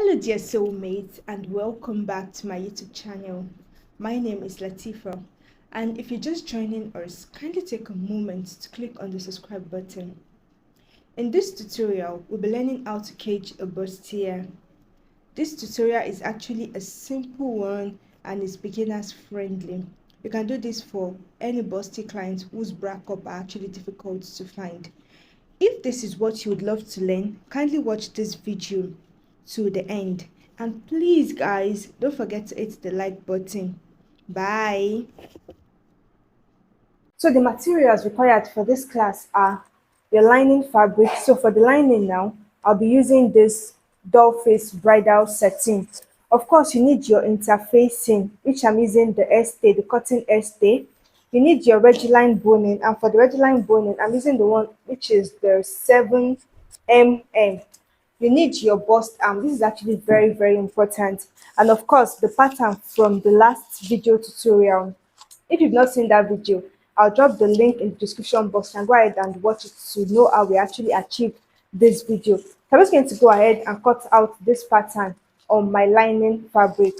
Hello, dear soulmates, and welcome back to my YouTube channel. My name is Latifa, and if you're just joining us, kindly take a moment to click on the subscribe button. In this tutorial, we'll be learning how to cage a bustier. This tutorial is actually a simple one and is beginners friendly. You can do this for any busty client whose backup are actually difficult to find. If this is what you would love to learn, kindly watch this video to the end. And please, guys, don't forget to hit the like button. Bye. So the materials required for this class are your lining fabric. So for the lining now, I'll be using this doll face bridal satin. Of course, you need your interfacing, which I'm using the stay, the cotton stay. You need your line boning, and for the line boning, I'm using the one which is the 7 mm. You need your bust arm. This is actually very important, and of course the pattern from the last video tutorial. If you've not seen that video, I'll drop the link in the description box and go ahead and watch it to know how we actually achieved this video. So I'm just going to go ahead and cut out this pattern on my lining fabric.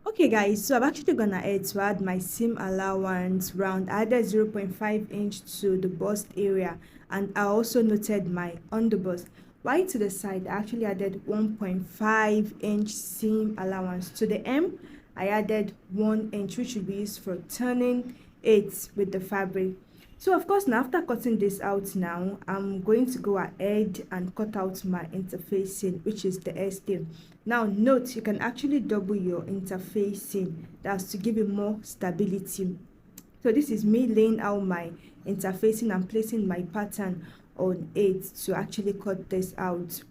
Okay guys, so I'm actually gonna add to add my seam allowance round. I added 0.5 inch to the bust area, and I also noted my underbust. Right to the side, I actually added 1.5 inch seam allowance. To the M, I added 1 inch, which should be used for turning it with the fabric. So of course, now after cutting this out now, I'm going to go ahead and cut out my interfacing, which is the ST. Now note, you can actually double your interfacing. That's to give it more stability. So this is me laying out my interfacing and placing my pattern on it to actually cut this out.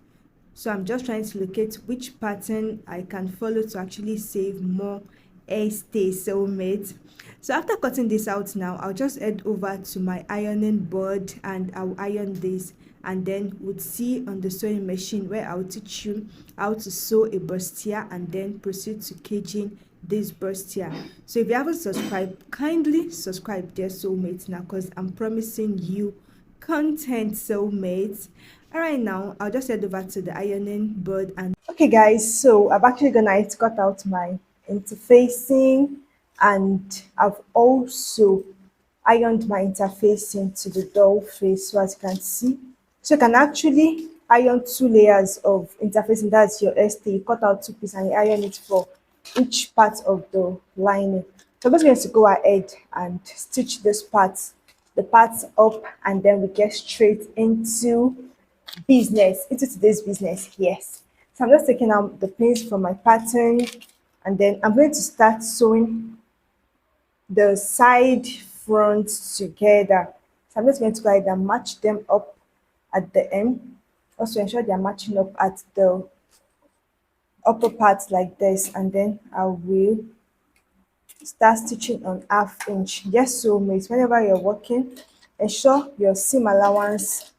So I'm just trying to locate which pattern I can follow to actually save more stay soulmate. So after cutting this out now, I'll just head over to my ironing board and I'll iron this, and then we'll see on the sewing machine where I'll teach you how to sew a bustier and then proceed to caging this bustier. So if you haven't subscribed, kindly subscribe, dear soulmates, now, because I'm promising you content, soulmates. All right, now I'll just head over to the ironing board. And okay guys, so I'm actually gonna cut out my interfacing, and I've also ironed my interfacing to the doll face. So as you can see, so you can actually iron 2 layers of interfacing. That's your ST. You cut out 2 pieces and you iron it for each part of the lining. So I'm just going to go ahead and stitch this part, the parts up, and then we get straight into today's business. Yes, so I'm just taking out the pins from my pattern, and then I'm going to start sewing the side fronts together. So I'm just going to go ahead and match them up at the end. Also ensure they are matching up at the upper part like this, and then I will start stitching on 1/2 inch. Yes, soulmates, whenever you're working, ensure your seam allowance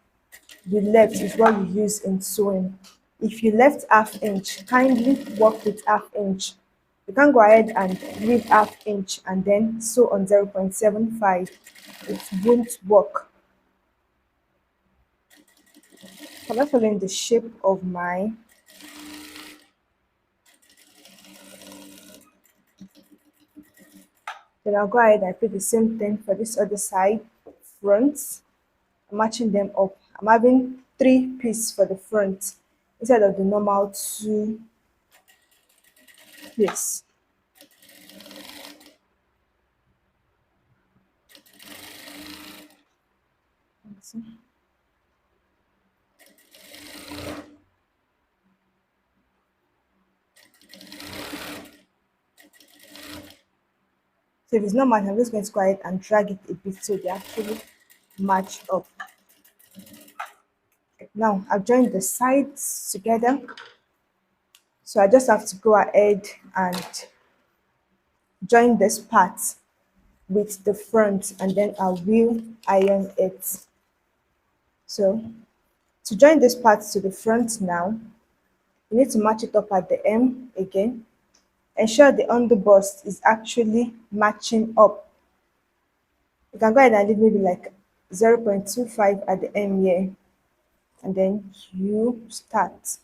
you left is what you use in sewing. If you left 1/2 inch, kindly work with 1/2 inch. You can go ahead and leave 1/2 inch and then sew on 0.75. It won't work. I'm not following the shape of my then I'll go ahead and put the same thing for this other side front. I'm matching them up. I'm having 3 pieces for the front instead of the normal 2 pieces. So if it's not matching, I'm just going to go ahead and drag it a bit so they actually match up. Now I've joined the sides together. So I just have to go ahead and join this part with the front, and then I will iron it. So to join this part to the front now, you need to match it up at the M again. Ensure the underbust is actually matching up. You can go ahead and leave maybe like 0.25 at the M here, and then you start.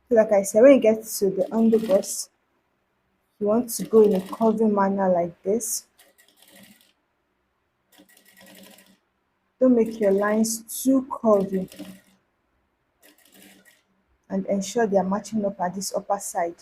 So like I said, when you get to the underbust, you want to go in a curving manner like this. Don't make your lines too curvy and ensure they are matching up at this upper side.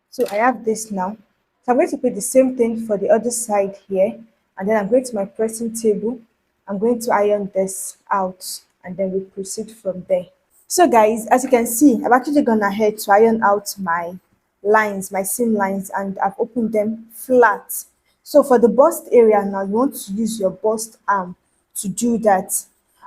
So I have this now. So I'm going to put the same thing for the other side here, and then I'm going to my pressing table. I'm going to iron this out, and then we proceed from there. So guys, as you can see, I've actually gone ahead to iron out my lines, my seam lines, and I've opened them flat. So for the bust area now, you want to use your bust arm to do that.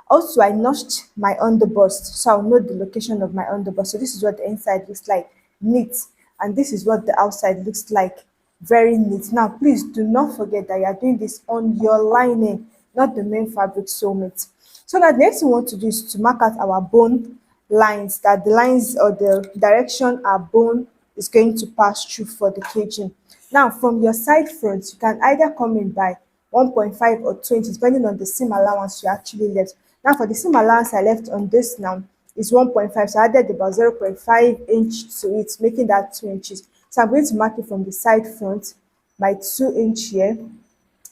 Also, I notched my underbust, so I'll know the location of my underbust. So this is what the inside looks like, neat, and this is what the outside looks like, very neat. Now, please do not forget that you are doing this on your lining, not the main fabric sew mate. So now the next thing we want to do is to mark out our bone lines, that the lines or the direction our bone is going to pass through for the caging. Now from your side front, you can either come in by 1.5 or 20 depending on the seam allowance you actually left. Now for the seam allowance I left on this now is 1.5, so I added about 0.5 inch to it, making that 2 inches. So I'm going to mark it from the side front by 2 inch here.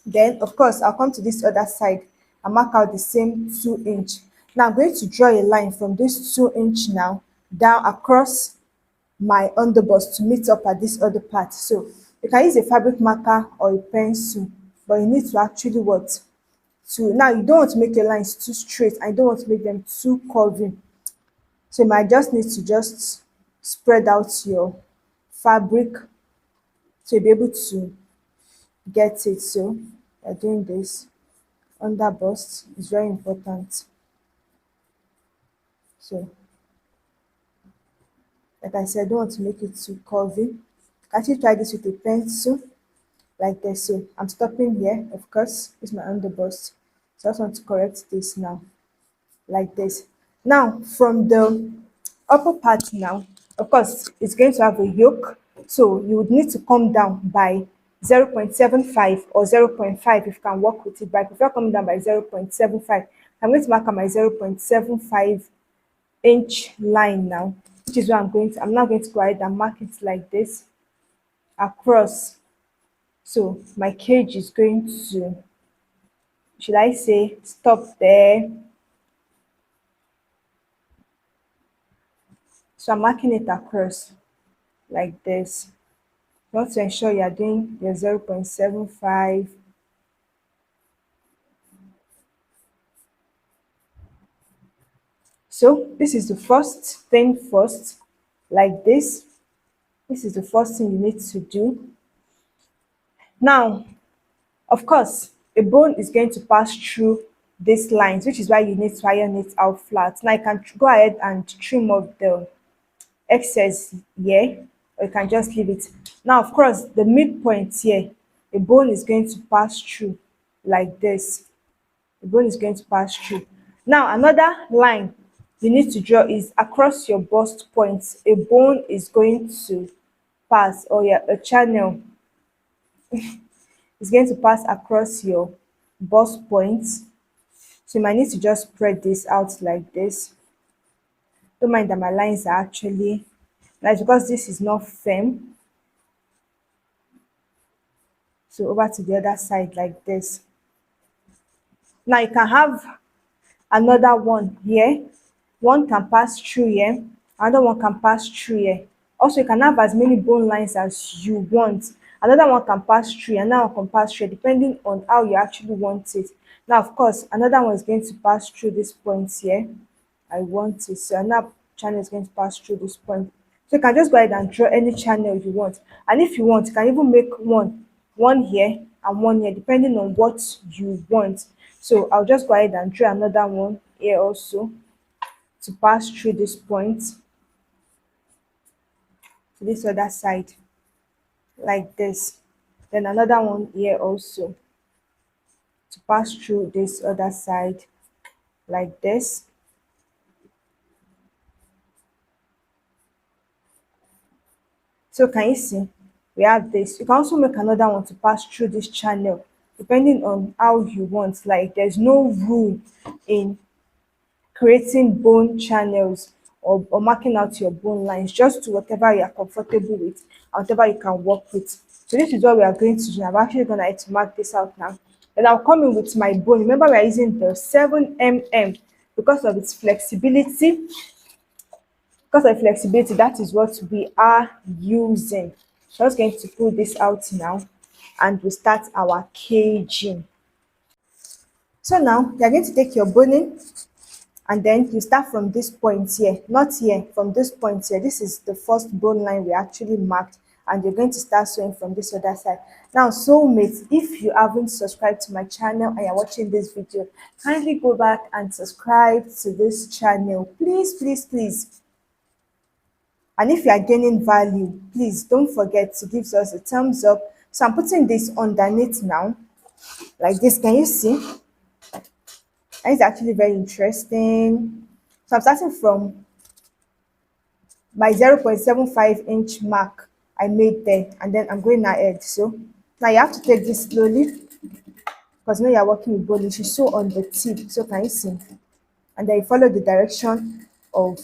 Then, of course, I'll come to this other side and mark out the same 2 inch. Now, I'm going to draw a line from this 2 inch now down across my underbust to meet up at this other part. So, you can use a fabric marker or a pencil, but you need to actually what? To now, you don't want to make your lines too straight and you don't want to make them too curvy. So, you might just need to just spread out your fabric to be able to get it. So, you're doing this. Under bust is very important. So, like I said, I don't want to make it too curvy. You can actually try this with a pencil like this. So I'm stopping here, of course. It's my under bust. So I just want to correct this now, like this. Now, from the upper part now, of course, it's going to have a yoke. So you would need to come down by 0.75 or zero point 0.5 if you can work with it. But I prefer coming down by 0.75. I'm going to mark on my 0.75 inch line now, which is where I'm now going to go ahead and mark it like this across. So my cage is going to, should I say, stop there. So I'm marking it across like this. You want to ensure you're doing your 0.75. So this is the first thing first, like this. This is the first thing you need to do. Now, of course, a bone is going to pass through these lines, which is why you need to iron it out flat. Now you can go ahead and trim off the excess here, or you can just leave it. Now, of course, the midpoint here, a bone is going to pass through like this. The bone is going to pass through. Now, another line you need to draw is across your bust point. A bone is going to pass, or yeah, a channel is going to pass across your bust point. So you might need to just spread this out like this. Don't mind that my lines are actually, that's because this is not firm. So over to the other side like this. Now you can have another one here. One can pass through here, another one can pass through here. Also, you can have as many bone lines as you want. Another one can pass through, another one can pass through, depending on how you actually want it. Now, of course, another one is going to pass through this point here. I want it. So another channel is going to pass through this point. So you can just go ahead and draw any channel you want. And if you want, you can even make one here and one here, depending on what you want. So I'll just go ahead and draw another one here also to pass through this point to this other side like this. Then another one here also to pass through this other side like this. So can you see? we have this. You can also make another one to pass through this channel depending on how you want. Like there's no rule in creating bone channels or marking out your bone lines. Just do whatever you are comfortable with and whatever you can work with. So this is what we are going to do. I'm actually gonna to mark this out now. Then I'll come in with my bone. Remember we are using the 7 mm because of its flexibility. Because of flexibility, that is what we are using. So I'm just going to pull this out now and we start our caging. So now you're going to take your boning and then you start from this point here, not here, from this point here. This is the first bone line we actually marked, and you're going to start sewing from this other side. Now soulmates, if you haven't subscribed to my channel and you're watching this video, kindly go back and subscribe to this channel, please, please, please. And if you are gaining value, please don't forget to give us a thumbs up. So I'm putting this underneath now, like this. Can you see? And it's actually very interesting. So I'm starting from my 0.75 inch mark I made there, and then I'm going ahead. So now you have to take this slowly because now you're working with bone. You should sew on the tip. So can you see? And then you follow the direction of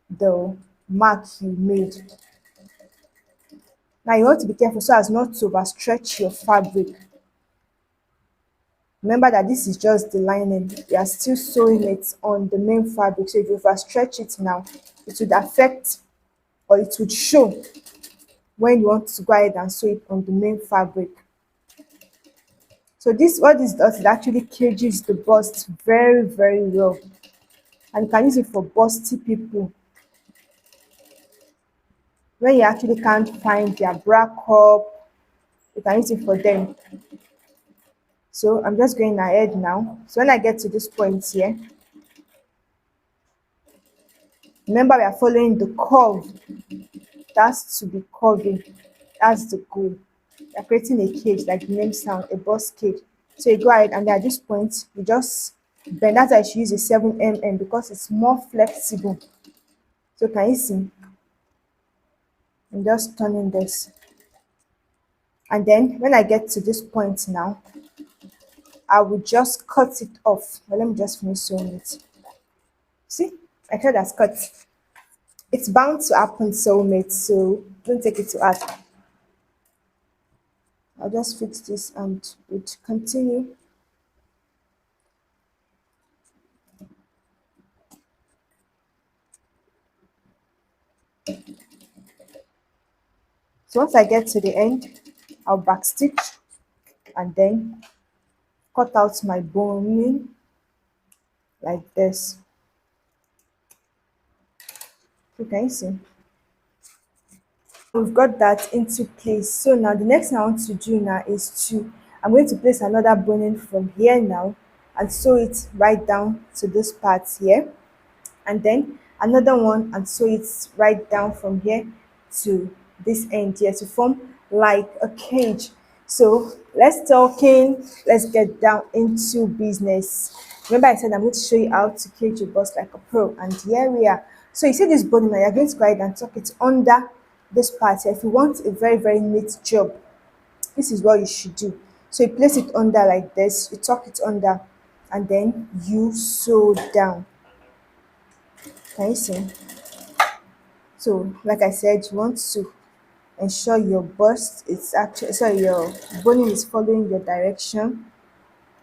the mark you made. Now you want to be careful so as not to overstretch your fabric. Remember that this is just the lining. We are still sewing it on the main fabric. So if you overstretch it now, it would affect or it would show when you want to go ahead and sew it on the main fabric. So this what this does, it actually cages the bust very, very well. And you can use it for busty people when you actually can't find their bra cup. You can use it for them. So I'm just going ahead now. So when I get to this point here, remember we are following the curve. That's to be curving. That's the goal. You're creating a cage, like the name sound, a bust cage. So you go ahead and at this point, you just bend. That's why I should use a 7 mm because it's more flexible. So can you see? I'm just turning this. And then when I get to this point now, I will just cut it off. Well, let me just finish sewing it. See, I said that's cut. It's bound to happen, soulmates, so don't take it to heart. I'll just fix this and would continue. So once I get to the end, I'll backstitch and then cut out my boning like this. So can you see? We've got that into place. So now the next thing I want to do now is I'm going to place another boning from here now and sew it right down to this part here, and then another one and sew it right down from here to this end here to form like a cage. So let's get down into business. Remember I said I'm going to show you how to cage your bust like a pro, and here we are. So you see this bone now, you're going to go ahead and tuck it under this part here. If you want a very, very neat job, this is what you should do. So you place it under like this, you tuck it under, and then you sew down. Can you see? So like I said, you want to ensure your bust is actually, sorry, your boning is following your direction.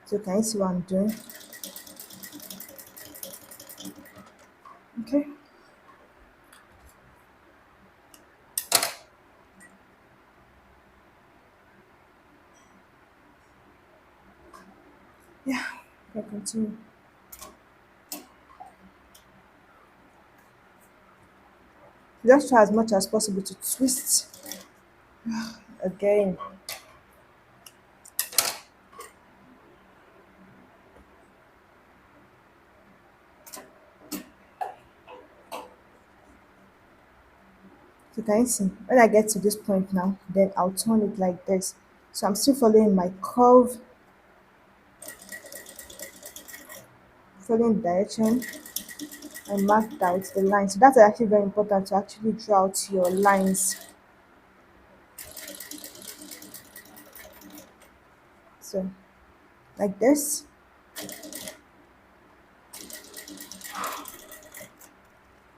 So can you see what I'm doing? Okay. Yeah, I continue. Just try as much as possible to twist again. So can you see? When I get to this point now, then I'll turn it like this. So I'm still following my curve, following the direction. I marked out the line. So that's actually very important to actually draw out your lines. So like this.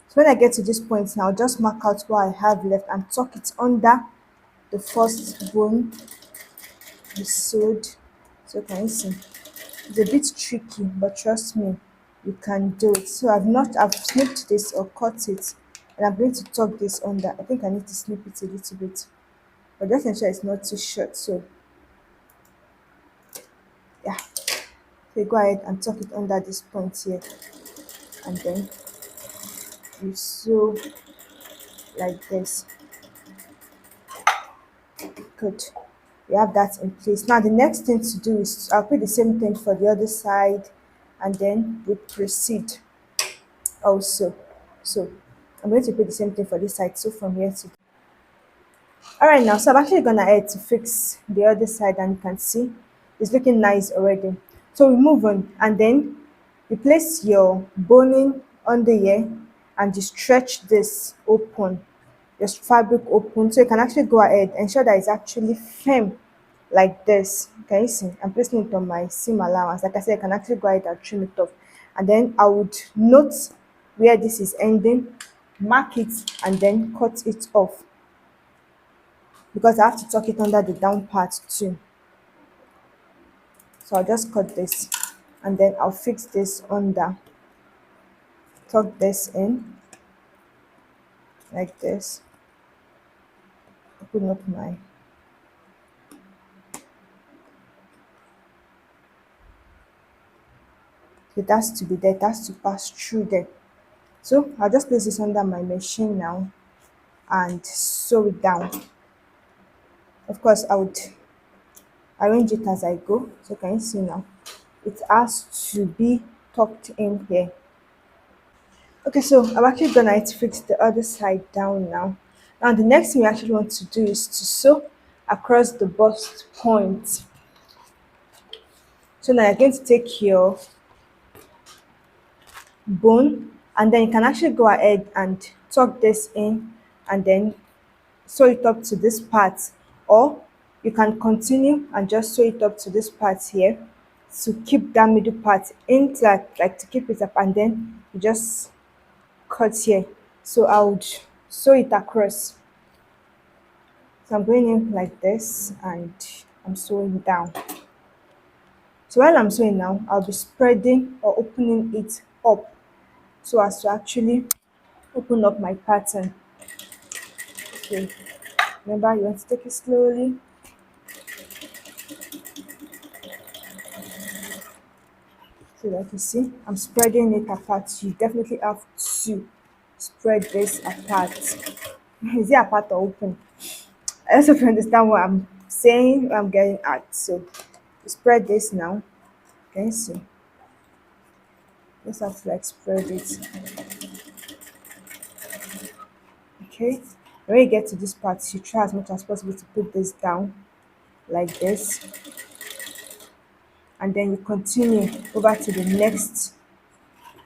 So when I get to this point now, just mark out what I have left and tuck it under the first bone we sewed. So can you see? It's a bit tricky, but trust me, you can do it. So I've snipped this or cut it, and I'm going to tuck this under. I think I need to snip it a little bit, but just ensure it's not too short. So yeah, okay, go ahead and tuck it under this point here, and then you sew like this. Good. We have that in place. Now the next thing to do is I'll put the same thing for the other side, and then we proceed also. So I'm going to put the same thing for this side. So from here to all right now. So I'm actually gonna add to fix the other side, and you can see it's looking nice already. So we move on, and then you place your boning under here, and you stretch this open, your fabric open, so you can actually go ahead ensure that it's actually firm like this. Can you see? I'm placing it on my seam allowance. Like I said, I can actually go ahead and trim it off, and then I would note where this is ending, mark it, and then cut it off because I have to tuck it under the down part too. So I'll just cut this, and then I'll fix this under, tuck this in like this, open up my, it has to be there, it has to pass through there. So I'll just place this under my machine now and sew it down. Of course, I would arrange it as I go. So can you see now? It has to be tucked in here. Okay, so I'm actually gonna fix the other side down now. Now the next thing you actually want to do is to sew across the bust point. So now you're going to take your bone, and then you can actually go ahead and tuck this in and then sew it up to this part, or you can continue and just sew it up to this part here to keep that middle part intact, like to keep it up, and then you just cut here. So I would sew it across. So I'm going in like this, and I'm sewing down. So while I'm sewing now, I'll be spreading or opening it up so as to actually open up my pattern. Okay, remember you want to take it slowly. So like you see, I'm spreading it apart. You definitely have to spread this apart. Is it apart or open? I also don't understand what I'm saying, what I'm getting at. So spread this now. Can you see? Just have to like spread it. Okay. When you get to this part, you try as much as possible to put this down like this. And then you continue over to the next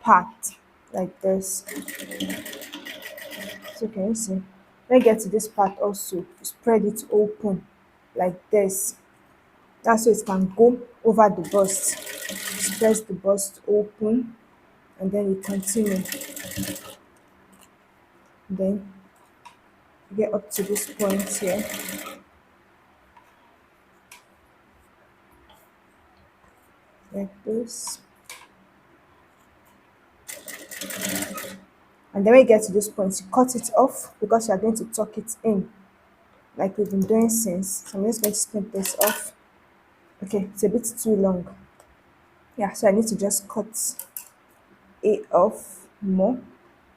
part like this. So can you see? When you get to this part also, you spread it open like this. That's so it can go over the bust. Spread the bust open, and then you continue. Then you get up to this point here, like this. And then when you get to this point, you cut it off because you are going to tuck it in like we've been doing since. So I'm just going to snip this off. Okay, it's a bit too long. Yeah, so I need to just cut it off more,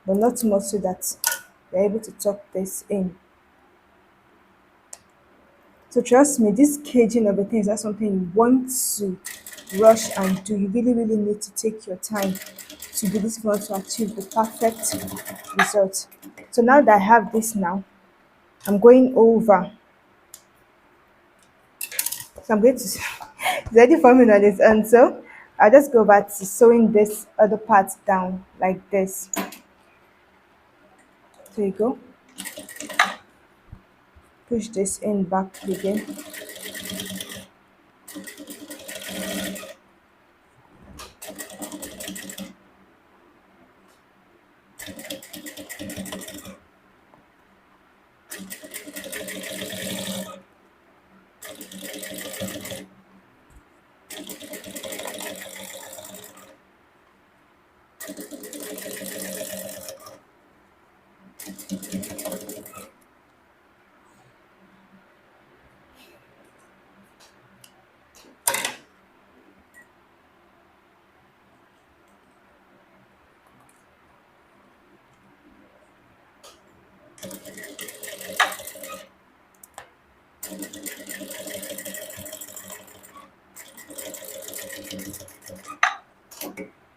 but not too much so that you're able to tuck this in. So trust me, this caging of a thing is not something you want to rush and do. You really, really need to take your time to do this if you want to achieve the perfect result. So now that I have this now, I'm going over. So I'm going to it's ready for me on this, and so I'll just go back to sewing this other part down like this. There you go. Push this in back again.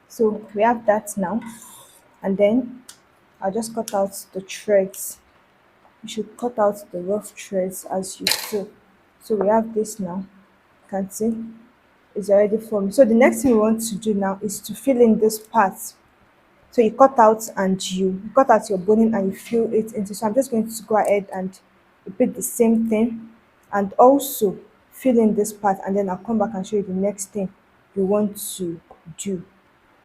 So we have that now, and then I'll just cut out the threads. You should cut out the rough threads as you sew. So we have this now. You can see it's already formed. So the next thing we want to do now is to fill in this part. So you cut out and you cut out your boning and you fill it into. So I'm just going to go ahead and repeat the same thing and also fill in this part, and then I'll come back and show you the next thing you want to do.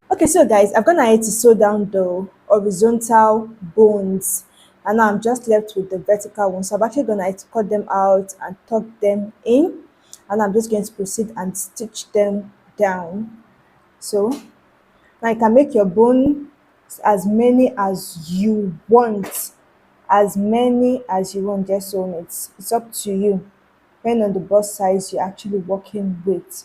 Okay, so guys, I've gone ahead to sew down the horizontal bones, and now I'm just left with the vertical ones. So I've actually gone ahead to cut them out and tuck them in, and I'm just going to proceed and stitch them down. So now you can make your bone as many as you want, as many as you want, just so it's up to you, depending on the bust size you're actually working with.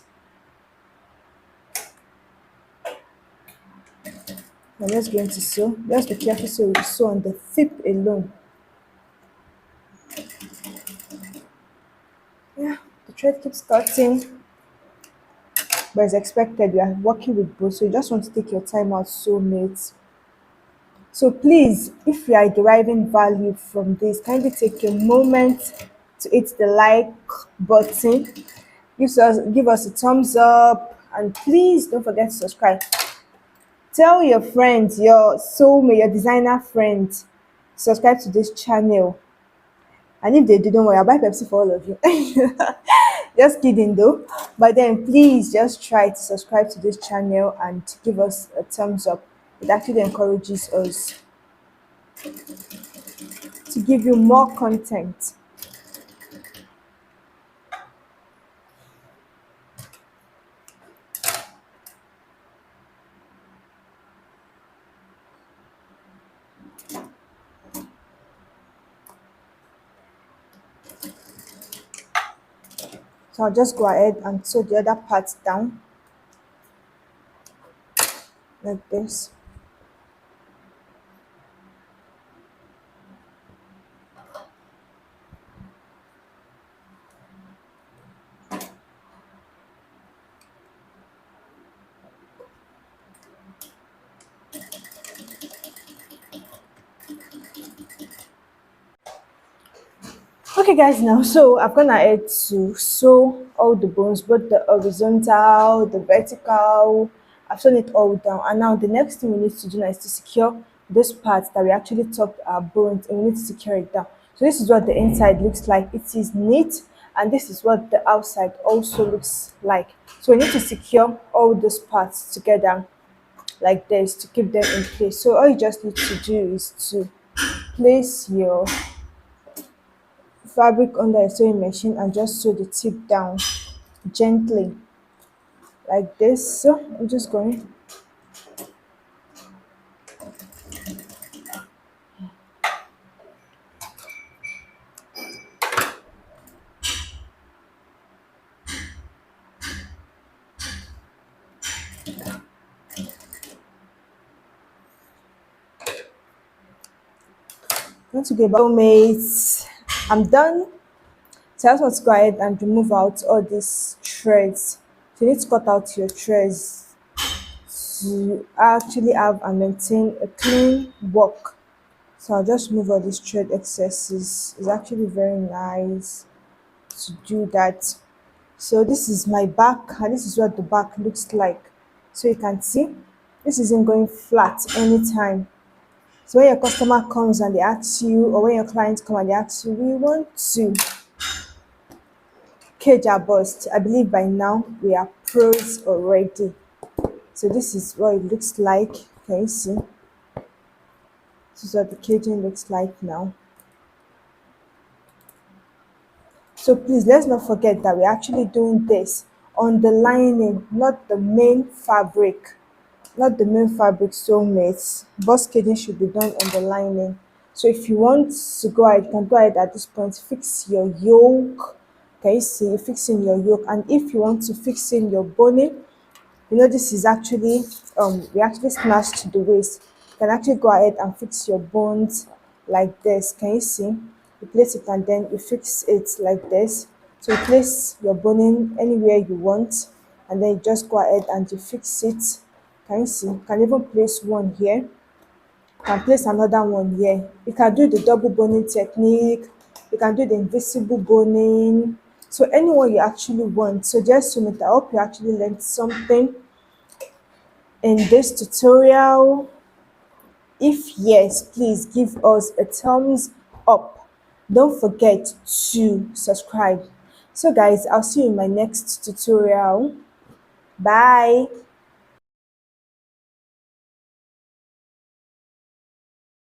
I'm just going to sew. Just be careful so you sew on the tip alone. Yeah, the thread keeps cutting, but as expected, we are working with both, so you just want to take your time out, sew mates. So please, if you are deriving value from this, kindly take a moment to hit the like button, give us a thumbs up, and please don't forget to subscribe. Tell your friends, your soulmate, your designer friends, subscribe to this channel. And if they do, don't worry, I'll buy Pepsi for all of you. Just kidding though. But then please just try to subscribe to this channel and give us a thumbs up. It actually encourages us to give you more content. So I'll just go ahead and sew the other parts down like this. Okay guys, now so I've gone ahead to sew all the bones, both the horizontal, the vertical. I've sewn it all down, and now the next thing we need to do now is to secure this part that we actually tucked our bones, and we need to secure it down. So this is what the inside looks like. It is neat, and this is what the outside also looks like. So we need to secure all these parts together like this to keep them in place. So all you just need to do is to place your fabric under a sewing machine and just sew the tip down gently like this. So I'm just going to go about mates. I'm done. So I just want to go ahead and remove out all these threads. So you need to cut out your threads to actually have and maintain a clean work. So I'll just remove all these thread excesses. It's actually very nice to do that. So this is my back, and this is what the back looks like. So you can see this isn't going flat anytime. So when your customer comes and they ask you, or when your clients come and they ask you, we want to cage our bust, I believe by now we are pros already. So this is what it looks like. Can you see? This is what the caging looks like now. So please, let's not forget that we're actually doing this on the lining, not the main fabric. Not the main fabric, soulmates. Bust caging should be done on the lining. So if you want to go ahead, you can go ahead at this point, fix your yoke. Can you see? You're fixing your yoke. And if you want to fix in your boning, you know this is actually we actually snatched the waist. You can actually go ahead and fix your bones like this. Can you see? You place it and then you fix it like this. So you place your boning anywhere you want, and then you just go ahead and you fix it. Can you see? You can even place one here, can place another one here. You can do the double boning technique, you can do the invisible boning. So anyone you actually want. So just to meet, I hope you actually learned something in this tutorial. If yes, please give us a thumbs up. Don't forget to subscribe. So guys, I'll see you in my next tutorial. Bye.